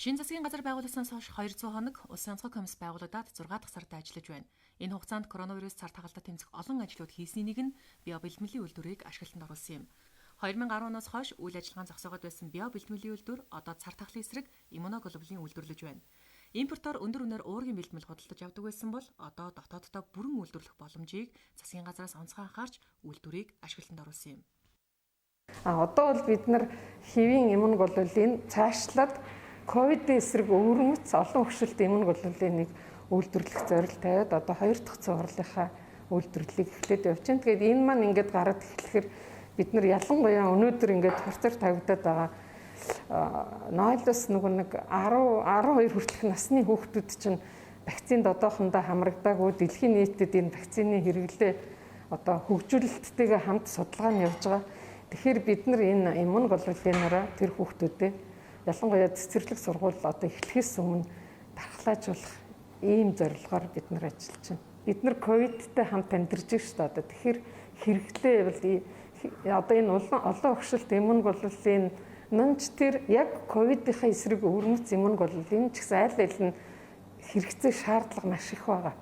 Шинэ засгийн газар байгуулагдсанаас хойш 200 хоног Улсын онцгой комисс байгуулагдаад 6 дахь сард ажиллаж байна. Энэ хугацаанд коронавирус цар тахалтай тэмцэх олон ажлууд хийсний нэг нь био бэлтгэлийн үйлдвэрийг ашиглалтанд оруулсан юм. 2010 оноос хойш үйл ажиллагаан зогсоогоод байсан био бэлтгэлийн үйлдвэр одоо цар тахлын эсрэг иммуноглобулин үйлдвэрлэж байна. Импортоор өндөр үнээр уургийн бэлтгэл худалдаж авдаг байсан бол одоо дотооддоо бүрэн үйлдвэрлэх боломжийг засгийн газраас онцгой анхаарч үйлдвэрийг ашиглалтанд оруулсан юм. Одоо бол бид нар хэвийн иммуноглобулин цаашлаад ковидын эсрэг өвөрмөц олон хөгшилт иммуноглобулиныг үйлдвэрлэх зорилго тавиад одоо 2 дахь цувралынхаа үйлдвэрлэлийг эхлээд явж байна. Тэгээд энэ маань ингээд гараад эхлэхээр бид нар ялангуяа өнөөдөр ингээд хурцаар тавигдаад байгаа 0-аас нэг 10-12 хүртэлх насны хүүхдүүд чинь вакцинд одоохондоо хамрагдаагүй, дэлхийн нийтэд энэ вакцины хэрэглээ одоо хөгжүүлэлттэйгээ хамт судалгаа нь явж байгаа. Тэгэхээр бид нар энэ иммуноглобулинаараа тэр хүүхдүүдэд ялангуяа цэцэрлэг сургууль одоо эхлэхээс өмнө дархлаажуулах ийм зорилгоор бид нар ажиллаж байна. Бид нар ковидтай хамт амьдарч байгаа шүү дээ. Одоо тэгэхээр хэрэглээ одоо энэ олон хөгшилт иммуноглобулин нэмж тэр яг ковидынхаа эсрэг өвөрмөц иммуноглобулин ч гэсэн аль аль нь хэрэгцээ шаардлага маш их байгаа.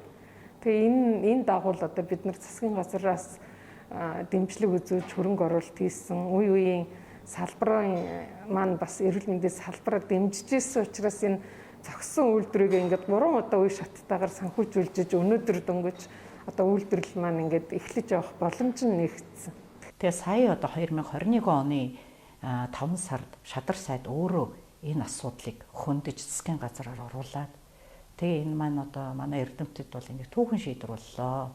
Тэгээ энэ дагуу л одоо бид нар засгийн газараас дэмжлэг үзүүлж хөрөнгө оруулалт хийсэн үе үеийн салбарын маань бас эрүүл мэндийн салбараа дэмжиж ирсэн учраас энэ зогссон үйлдвэрийг ингээд 3 удаа үе шаттайгаар санхүүжүүлж өнөөдөр дөнгөж одоо үйлдвэрлэл маань ингээд эхлэж явах боломж нь нэгдсэн. Тэгээ сая одоо 2021 оны 5 сард шадар сайд өөрөө энэ асуудлыг хөндөж засгийн газараар оруулаад тэгээ энэ маань одоо манай эрдэмтэд бол энийг түүхэн шийдвэр боллоо.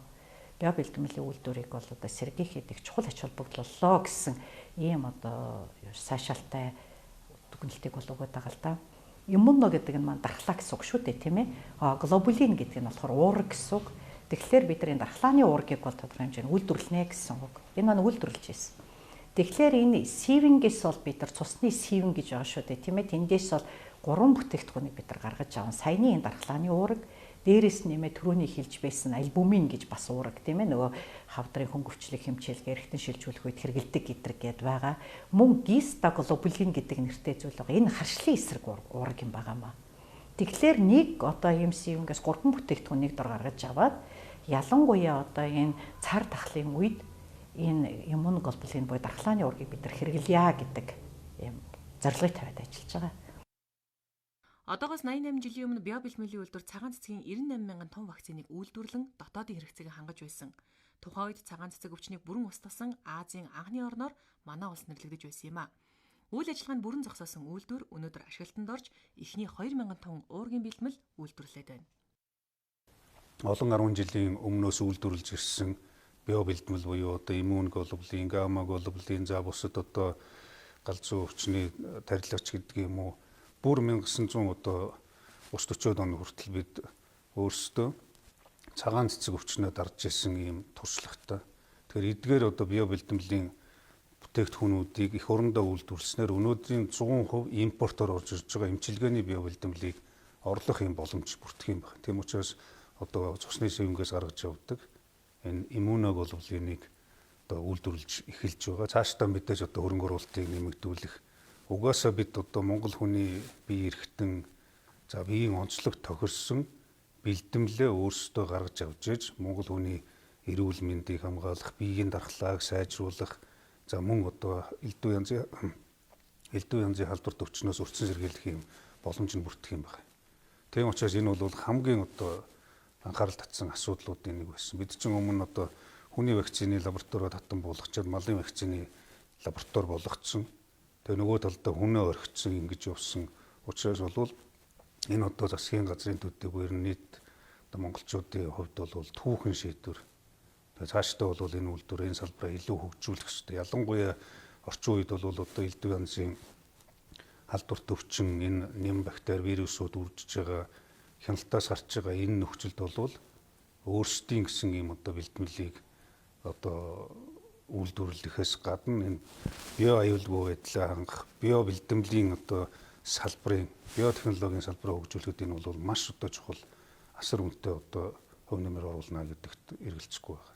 Био бэлтгэлийн үйлдвэрийг бол одоо сэргийхэд их чухал ач холбогдлолоо гэсэн ийм одоо сайшаалтай дүгнэлтийг бол өгöd байгаа л да. Иммуно гэдэг нь маань дархлаа гэсэн үг шүү дээ, тийм ээ. Глобулин гэдэг нь болохоор уурга гэсэн үг. Тэгэхээр бид энэ дархлааны уургийг бол тодорхой хэмжээнд үйлдвэрлэнэ гэсэн үг. Энэ маань үйлдвэрлэж ирсэн. Тэгэхээр энэ сивингээс бол бид нар цусны сивинг гэж байгаа шүү дээ, тийм ээ. Тэндээс бол 3 бүтээгдэхүүнийг бид нар гаргаж аван. Саяны энэ дархлааны уурга, дээрээс нэмээ түрүүний хэлж байсан альбумин гэж бас уурга, тийм ээ. Нөгөө хавдрын хөнгөвчлөг хэмжээлгээ эргэтэн шилжүүлэх үед хэрэгэлдэг гэдэр гээд байгаа. Мөн гистоглобулин гэдэг нэртэй зүйл байгаа. Энэ харшлын эсрэг уурга юм байгаамаа. Тэгэхээр нэг одоо ийм сивингээс 3 бүтээгдэхүүнийг дор гаргаж аваад ялангуяа одоо энэ цар тахлын үед энэ иммуноглобулин буюу дархлааны уургийг бид нар хэрэглэе гэдэг ийм зорилгыг тавиад ажиллаж байгаа. Одоогоос 88 жилийн өмнө био бэлтгэлийн үйлдвэр цагаан цэцгийн 98 мянган тонн вакциныг үйлдвэрлэн дотоодын хэрэгцээг хангаж байсан. Тухайн үед цагаан цэцэг өвчнийг бүрэн устгасан Азийн анхны орноор манай улс нэрлэгдэж байсан юм а. Үйл ажиллагаанд бүрэн зогсоосон үйлдвэр өнөөдөр ашиглалтанд орж эхний 2000 тонн уургийн бэлтгэл үйлдвэрлээд байна. Олон 10 жилийн өмнөөс үйлдвэрлэж ирсэн био бэлтгэл буюу одоо иммуноглобулин, гамма глобулин, за бусад одоо галзуу өвчний тархилагч гэдэг юм уу бүр 1900 одоо ус 40 оны хүртэл бид өөрсдөө цагаан цэцэг өвчнөө дарж исэн ийм туршлагатай. Тэгэхээр эдгээр одоо био бэлтгэлийн бүтээгдэхүүнүүдийг их орондоо үйлдвэрлэснээр өнөөдрийн 100% импортоор орж ирж байгаа эмчилгээний био бэлтгэлийг орлох юм боломж бүрдэх юм байна. Тийм учраас одоо цусны сивингээс гаргаж явдаг энэ иммуноглобулиныг одоо үйлдвэрлэж эхэлж байгаа. Цаашдаа мэдээж одоо хөрөнгө оруулалтыг нэмэгдүүлэх. Угаасаа бид одоо монгол хүний бие эрхтэн за биеийн онцлог тохирсон бэлтгэлээ өөрсдөө гаргаж авч иж монгол хүний эрүүл мэндийг хамгаалах, биеийн дархлааг сайжруулах, за мөн одоо элдв янзын халдварт өвчнөөс урьдчилан сэргийлэх юм боломж нь бүрдэх юм байна. Тийм учраас энэ бол хамгийн одоо анхаарал татсан асуудлуудын нэг байсан. Бид чинь өмнө одоо хүний вакцины лабораторио татан буулгачаад малын вакцины лаборатори болгоцсон. Тэгээ нөгөө талдаа хүнээ орхицсан ингэж явсан учраас бол энэ одоо засгийн газрын төдий буюу нийт одоо монголчуудын хувьд бол түүхэн шийдвэр. Тэгээ цаашдаа бол энэ үйлдвэр энэ салбараа илүү хөгжүүлэх хэрэгтэй. Ялангуяа орчин үед бол одоо элдв янзын халдварт өвчин, энэ нэм бактери, вирусууд үржиж байгаа, хяналтаас гарч байгаа энэ нөхцөлд бол өөрсдийн гэсэн ийм одоо бэлтгэлийг одоо үйлдвэрлэхээс гадна энэ био аюулгүй байдлаа хангах, био бэлтгэлийн одоо салбарын, биотехнологийн салбараа хөгжүүлэхэд энэ бол маш одоо чухал асар үнэтэй одоо хөв нэмэр оруулна гэдэгт эргэлзэхгүй байна.